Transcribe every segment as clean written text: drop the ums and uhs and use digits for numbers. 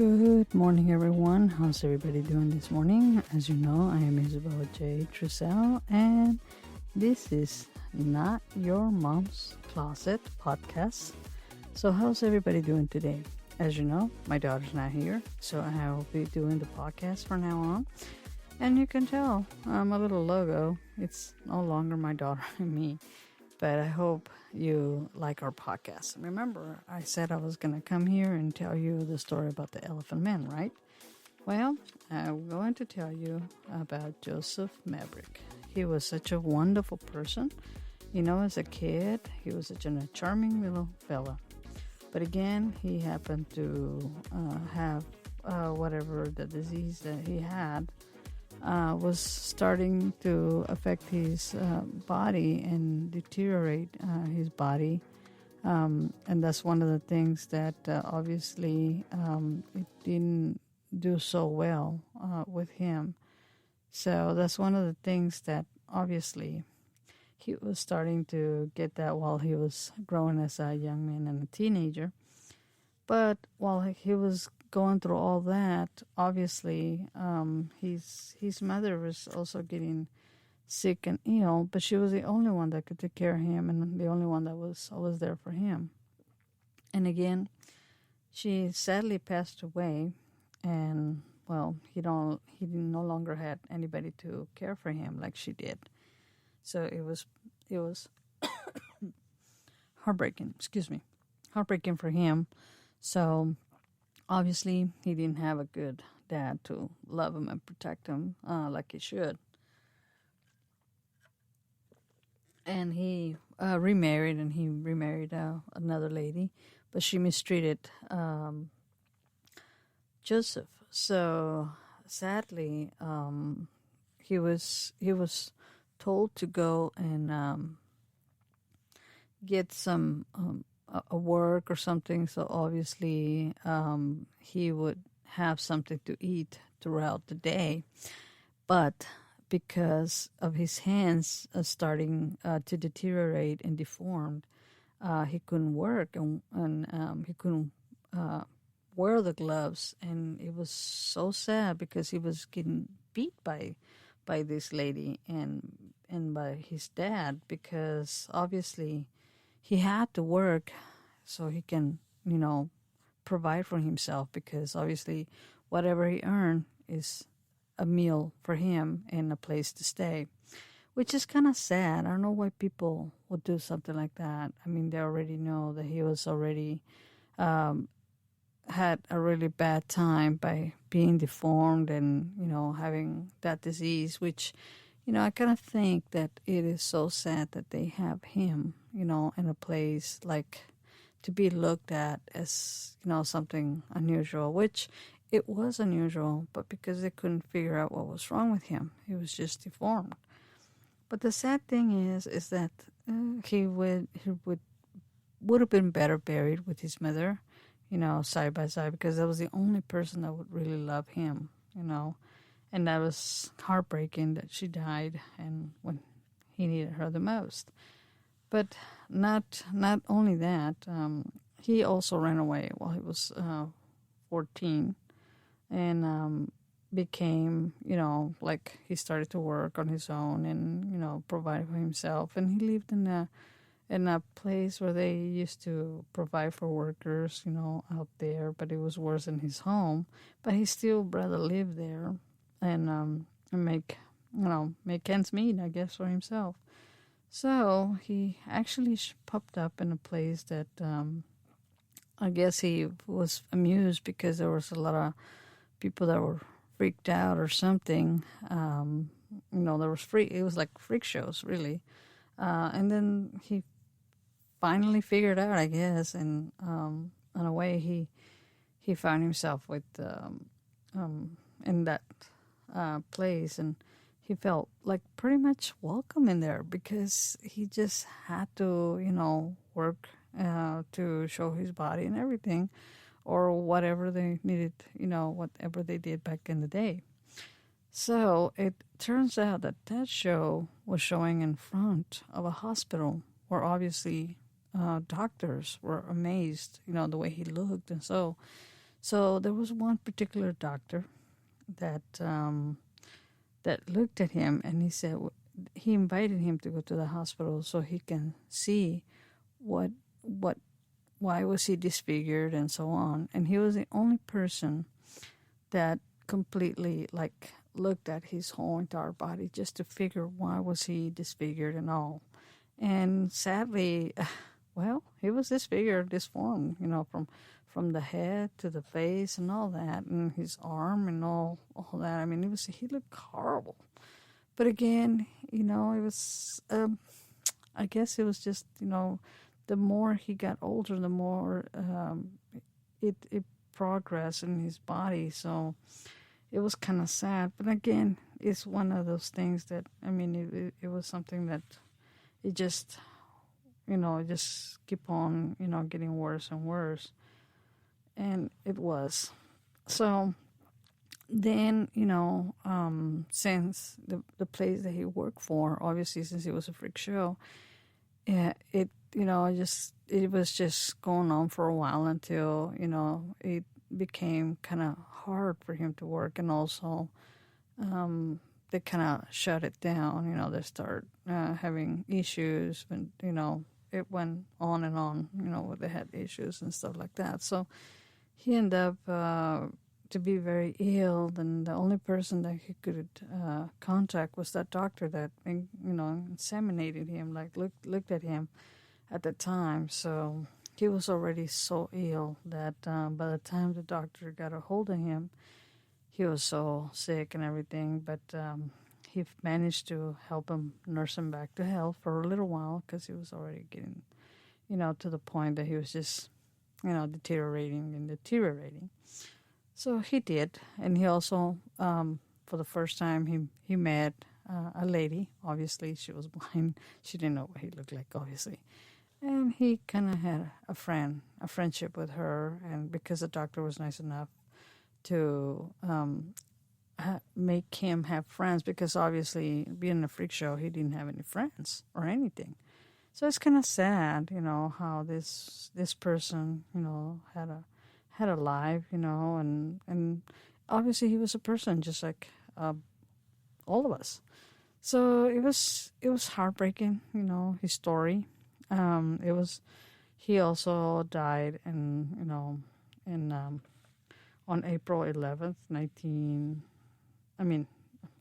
Good morning, everyone. How's everybody doing this morning? As you know, I am Isabella J. Trussell, and this is Not Your Mom's Closet podcast. So, how's everybody doing today? As you know, my daughter's not here, so I will be doing the podcast from now on. And you can tell I'm a little logo. It's no longer my daughter and me. But I hope you like our podcast. Remember, I said I was going to come here and tell you the story about the Elephant Man, right? Well, I'm going to tell you about Joseph Maverick. He was such a wonderful person. You know, as a kid, he was such a charming little fella. But again, he happened to have whatever the disease that he had. Was starting to affect his body and deteriorate his body. And that's one of the things that obviously it didn't do so well with him. So that's one of the things that obviously he was starting to get that while he was growing as a young man and a teenager. But while he was going through all that, obviously, his mother was also getting sick and ill, but she was the only one that could take care of him and the only one that was always there for him. And again, she sadly passed away, and well, he no longer had anybody to care for him like she did. So it was heartbreaking. Heartbreaking for him. So obviously, he didn't have a good dad to love him and protect him like he should. And he remarried, and he remarried another lady, but she mistreated Joseph. So sadly, he was told to go and get some a work or something, so obviously he would have something to eat throughout the day. But because of his hands starting to deteriorate and deformed, he couldn't work and he couldn't wear the gloves, and it was so sad because he was getting beat by this lady and by his dad, because obviously he had to work so he can, provide for himself, because obviously whatever he earned is a meal for him and a place to stay, which is kind of sad. I don't know why people would do something like that. I mean, they already know that he was already had a really bad time by being deformed and, having that disease, which I kind of think that it is so sad that they have him, in a place like to be looked at as, something unusual, which it was unusual, but because they couldn't figure out what was wrong with him, he was just deformed. But the sad thing is that he would have been better buried with his mother, side by side, because that was the only person that would really love him, And that was heartbreaking that she died, and when he needed her the most. But not only that, he also ran away while he was 14, and became, like he started to work on his own and provide for himself. And he lived in a place where they used to provide for workers, out there. But it was worse than his home. But he still rather live there and make ends meet, I guess, for himself. So he actually popped up in a place that I guess he was amused because there was a lot of people that were freaked out or something. There was it was like freak shows, really. And then he finally figured out, I guess, and in a way he found himself with in that place, and he felt like pretty much welcome in there because he just had to, work to show his body and everything, or whatever they needed, whatever they did back in the day. So it turns out that show was showing in front of a hospital where obviously doctors were amazed, the way he looked. And so So there was one particular doctor that that looked at him, and he said he invited him to go to the hospital so he can see what what why was he disfigured and so on. And he was the only person that completely like looked at his whole entire body just to figure why was he disfigured and all. And sadly, well, he was disfigured, disformed, from the head to the face and all that, and his arm and all that. I mean, he looked horrible. But again, it was, I guess it was just, the more he got older, the more it progressed in his body. So it was kind of sad. But again, it's one of those things that, I mean, it was something that it just, it just keep on, getting worse and worse. And it was. So then, since the place that he worked for, obviously since it was a freak show, it was just going on for a while until, it became kind of hard for him to work. And also, they kind of shut it down. They start having issues, and, it went on and on, where they had issues and stuff like that. So he ended up to be very ill, and the only person that he could contact was that doctor that, inseminated him, like looked at him at the time. So he was already so ill that by the time the doctor got a hold of him, he was so sick and everything. But he managed to help him, nurse him back to health for a little while, because he was already getting, to the point that he was just, deteriorating. So he did, and he also, for the first time, he met a lady. Obviously, she was blind. She didn't know what he looked like, obviously. And he kind of had a friendship with her, and because the doctor was nice enough to make him have friends, because obviously, being a freak show, he didn't have any friends or anything. So it's kind of sad, how this person, had a life, and obviously he was a person just like all of us. So it was heartbreaking, his story. He also died on April 11th,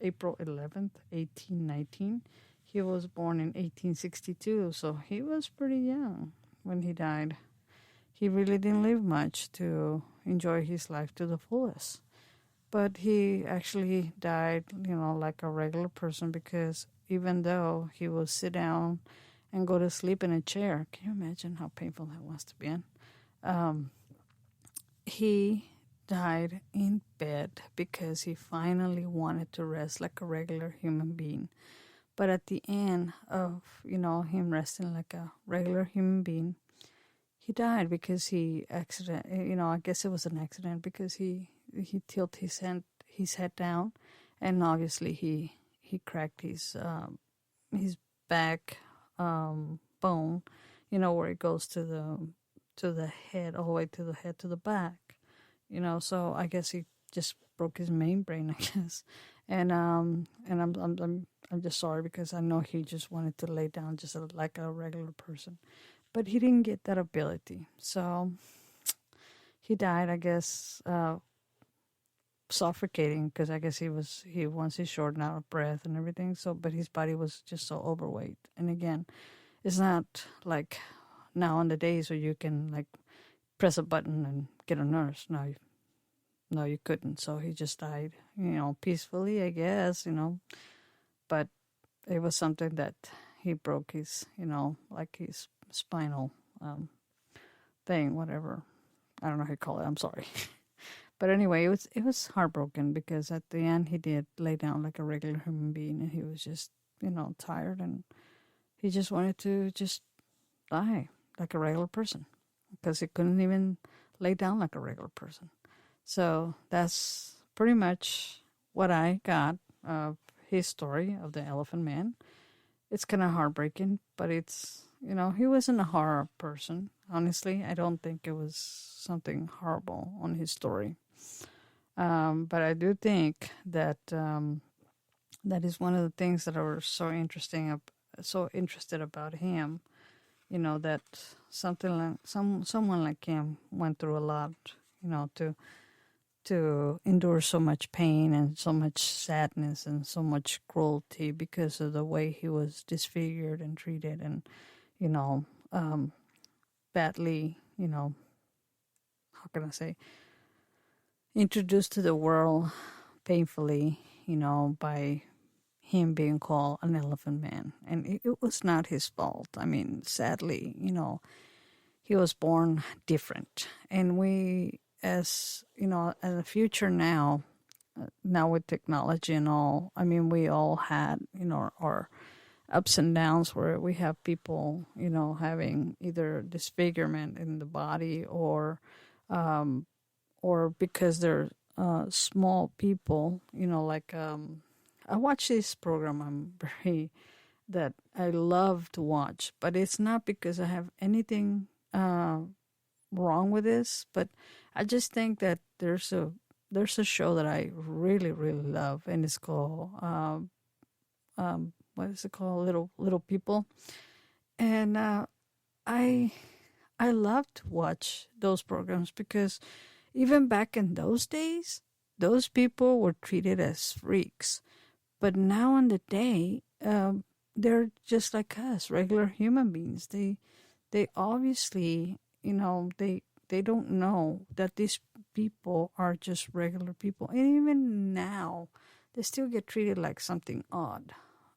April 11th, 1819. He was born in 1862, so he was pretty young when he died. He really didn't live much to enjoy his life to the fullest. But he actually died, like a regular person, because even though he would sit down and go to sleep in a chair, can you imagine how painful that was to be in? He died in bed because he finally wanted to rest like a regular human being. But at the end of, him resting like a regular human being, he died because I guess it was an accident, because he tilted his head down, and obviously he cracked his back bone, where it goes to the head, all the way to the head to the back, so I guess he just broke his main brain, I guess. And I'm just sorry, because I know he just wanted to lay down just like a regular person. But he didn't get that ability. So he died, I guess, suffocating, because I guess once he's short and out of breath and everything. So, but his body was just so overweight. And again, it's not like now in the days where you can like press a button and get a nurse. No, you couldn't. So he just died, peacefully, I guess, But it was something that he broke his, like his spinal thing, whatever. I don't know how you call it. I'm sorry. But anyway, it was heartbroken, because at the end he did lay down like a regular human being, and he was just, tired, and he just wanted to just die like a regular person, because he couldn't even lay down like a regular person. So that's pretty much what I got of his story of the Elephant Man. It's kind of heartbreaking, but it's he wasn't a horror person. Honestly, I don't think it was something horrible on his story. But I do think that that is one of the things that are so interesting, so interested about him. That something like someone like him went through a lot. To endure so much pain and so much sadness and so much cruelty because of the way he was disfigured and treated and you know badly, how can I say, introduced to the world painfully, by him being called an elephant man. And it was not his fault. I mean, sadly, he was born different. And we, as, in the future now with technology and all, I mean, we all had, our ups and downs where we have people, having either disfigurement in the body or because they're small people, like I watch this program that I love to watch, but it's not because I have anything wrong with this, but I just think that there's a show that I really, really love, and it's called what is it called? Little People. And I love to watch those programs because even back in those days, those people were treated as freaks. But now in the day, they're just like us, regular human beings. They obviously, they don't know that these people are just regular people. And even now, they still get treated like something odd,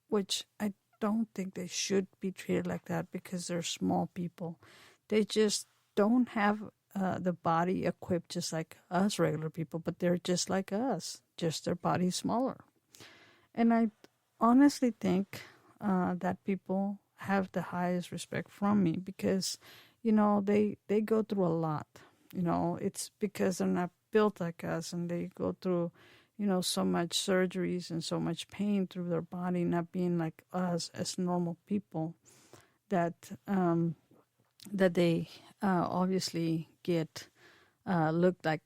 which I don't think they should be treated like that because they're small people. They just don't have the body equipped just like us regular people, but they're just like us, just their body's smaller. And I honestly think that people have the highest respect from me because, they go through a lot. It's because they're not built like us and they go through, so much surgeries and so much pain through their body, not being like us as normal people, that they obviously get looked like.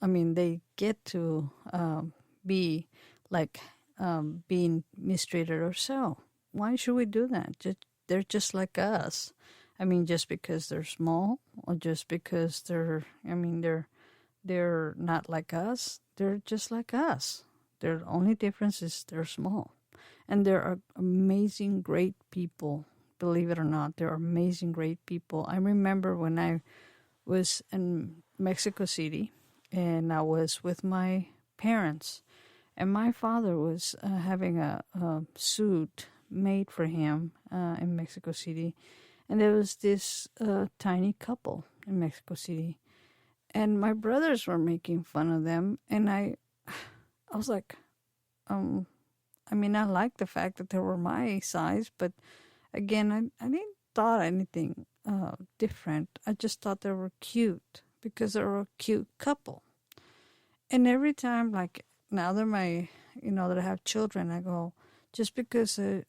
I mean, they get to be like being mistreated or so. Why should we do that? They're just like us. I mean, just because they're small or just because they're not like us. They're just like us. Their only difference is they're small. And there are amazing, great people. Believe it or not, there are amazing, great people. I remember when I was in Mexico City and I was with my parents. And my father was having a suit made for him in Mexico City. And there was this tiny couple in Mexico City. And my brothers were making fun of them. And I was like, I mean, I liked the fact that they were my size. But again, I didn't thought anything different. I just thought they were cute because they were a cute couple. And every time, like, now that that I have children, I go, just because a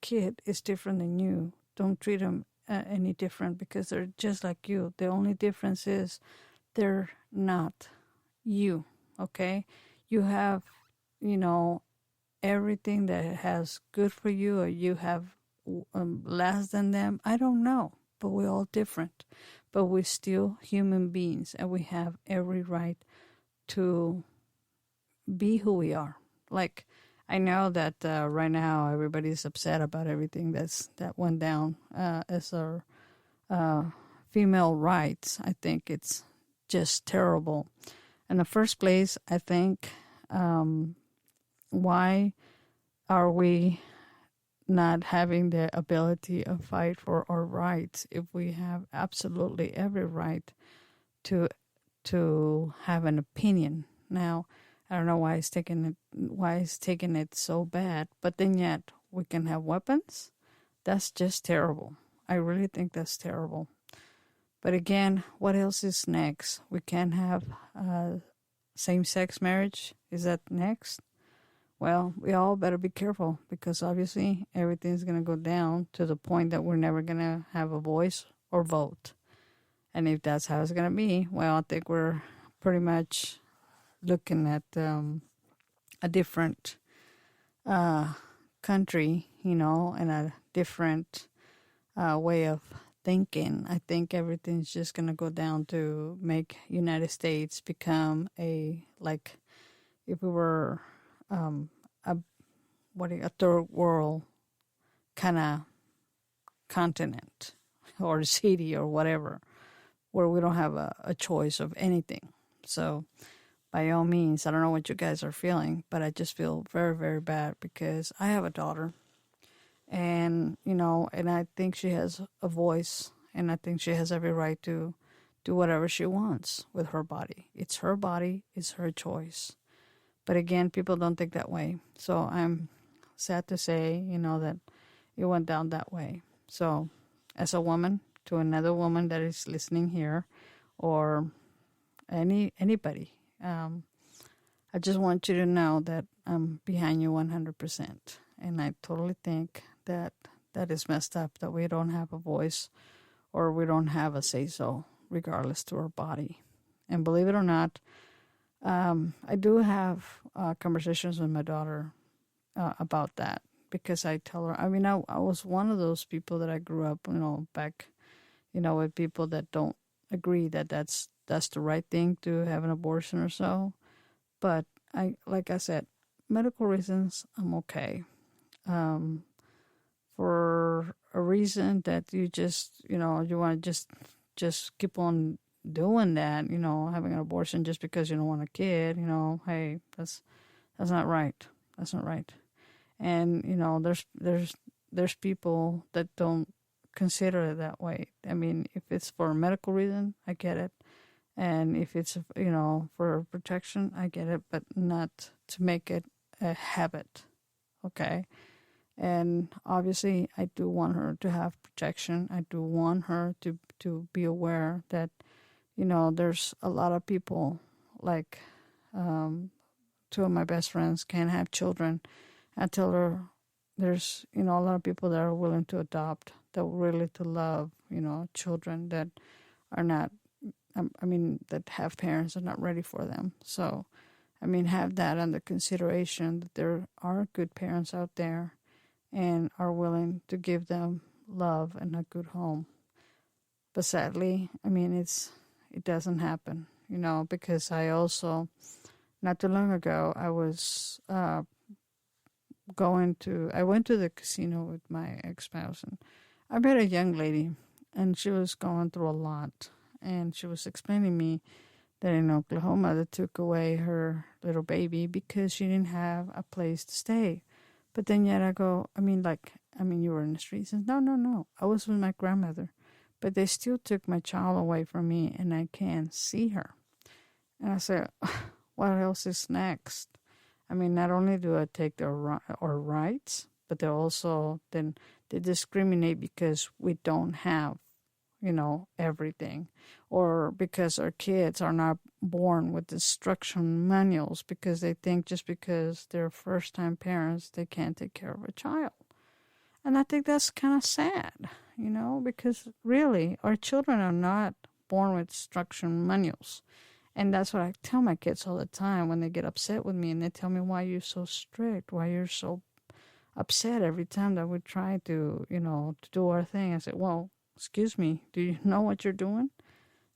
kid is different than you, don't treat them any different because they're just like you. The only difference is they're not you, okay? You have, everything that has good for you, or you have less than them. I don't know, but we're all different. But we're still human beings, and we have every right to be who we are. Like, I know that right now everybody's upset about everything that went down as our female rights. I think it's just terrible. In the first place, I think, why are we not having the ability to fight for our rights if we have absolutely every right to have an opinion? Now, I don't know why it's taking it so bad, but then yet we can have weapons. That's just terrible. I really think that's terrible. But again, what else is next? We can't have same-sex marriage. Is that next? well, we all better be careful because obviously everything's going to go down to the point that we're never going to have a voice or vote. And if that's how it's going to be, well, I think we're pretty much looking at a different country, and a different way of thinking. I think everything's just going to go down to make United States become like if we were a third world kind of continent or city or whatever, where we don't have a choice of anything. So by all means, I don't know what you guys are feeling, but I just feel very, very bad because I have a daughter and, and I think she has a voice and I think she has every right to do whatever she wants with her body. It's her body, it's her choice. But again, people don't think that way. So I'm sad to say, that it went down that way. So as a woman, to another woman that is listening here, or anybody, I just want you to know that I'm behind you 100%. And I totally think that is messed up, that we don't have a voice or we don't have a say-so, regardless to our body. And believe it or not, I do have conversations with my daughter about that, because I tell her, I was one of those people that I grew up, back, with people that don't agree that that's the right thing to have an abortion or so. But like I said, medical reasons, I'm okay. For a reason that you just, you want to just keep on doing that, having an abortion just because you don't want a kid, hey, that's not right. That's not right. And, there's people that don't consider it that way. I mean, if it's for a medical reason, I get it. And if it's, for protection, I get it, but not to make it a habit. Okay. And obviously I do want her to have protection. I do want her to be aware that, there's a lot of people, like two of my best friends can't have children. I tell her there's, a lot of people that are willing to adopt, that really to love, children that are not, that have parents that are not ready for them. So, have that under consideration, that there are good parents out there and are willing to give them love and a good home. But sadly, it doesn't happen, because I also, not too long ago, I was I went to the casino with my ex-spouse, and I met a young lady, and she was going through a lot, and she was explaining to me that in Oklahoma they took away her little baby because she didn't have a place to stay. But then yet I go, you were in the streets. She says, no, I was with my grandmother, but they still took my child away from me and I can't see her. And I said, what else is next? Not only do I take our rights, but they also, then they discriminate because we don't have, everything, or because our kids are not born with instruction manuals because they think just because they're first-time parents, they can't take care of a child. And I think that's kind of sad, because really our children are not born with instruction manuals. And that's what I tell my kids all the time when they get upset with me and they tell me, why you're so strict, why you're so upset every time that we try to, to do our thing. I said, well, excuse me, do you know what you're doing?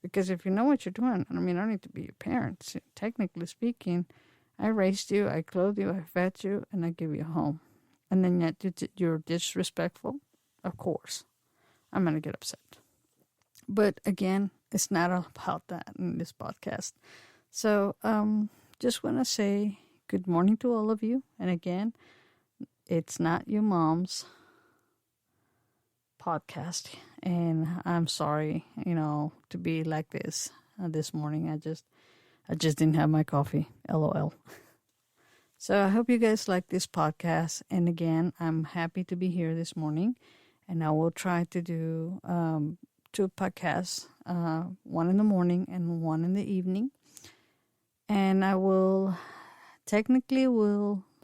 Because if you know what you're doing, I don't need to be your parent. Technically speaking, I raised you, I clothed you, I fed you, and I give you a home. And then yet you're disrespectful? Of course, I'm going to get upset. But again, it's not all about that in this podcast. So just want to say good morning to all of you. And again, it's not your mom's podcast. And I'm sorry, to be like this this morning. I just didn't have my coffee. LOL. So I hope you guys like this podcast. And again, I'm happy to be here this morning. And I will try to do 2 podcasts, one in the morning and one in the evening. And I will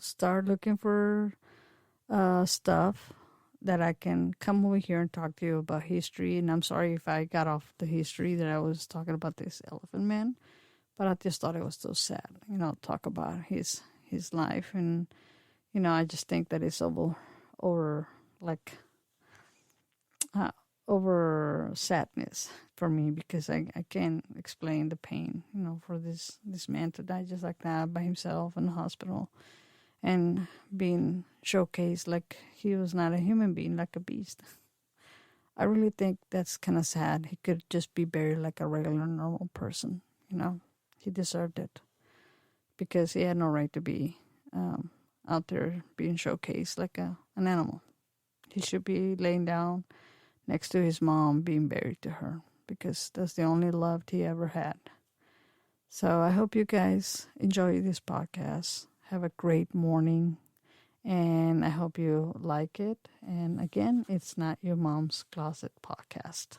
start looking for stuff that I can come over here and talk to you about history. And I'm sorry if I got off the history that I was talking about this elephant man, but I just thought it was so sad, talk about his life. And, I just think that it's over like, over sadness for me, because I can't explain the pain, for this man to die just like that by himself in the hospital and being showcased like he was not a human being, like a beast. I really think that's kind of sad. He could just be buried like a regular, normal person, He deserved it because he had no right to be out there being showcased like an animal. He should be laying down next to his mom, being buried to her, because that's the only love he ever had. So I hope you guys enjoy this podcast. Have a great morning, and I hope you like it. And again, it's not your mom's closet podcast.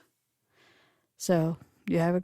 So you have a great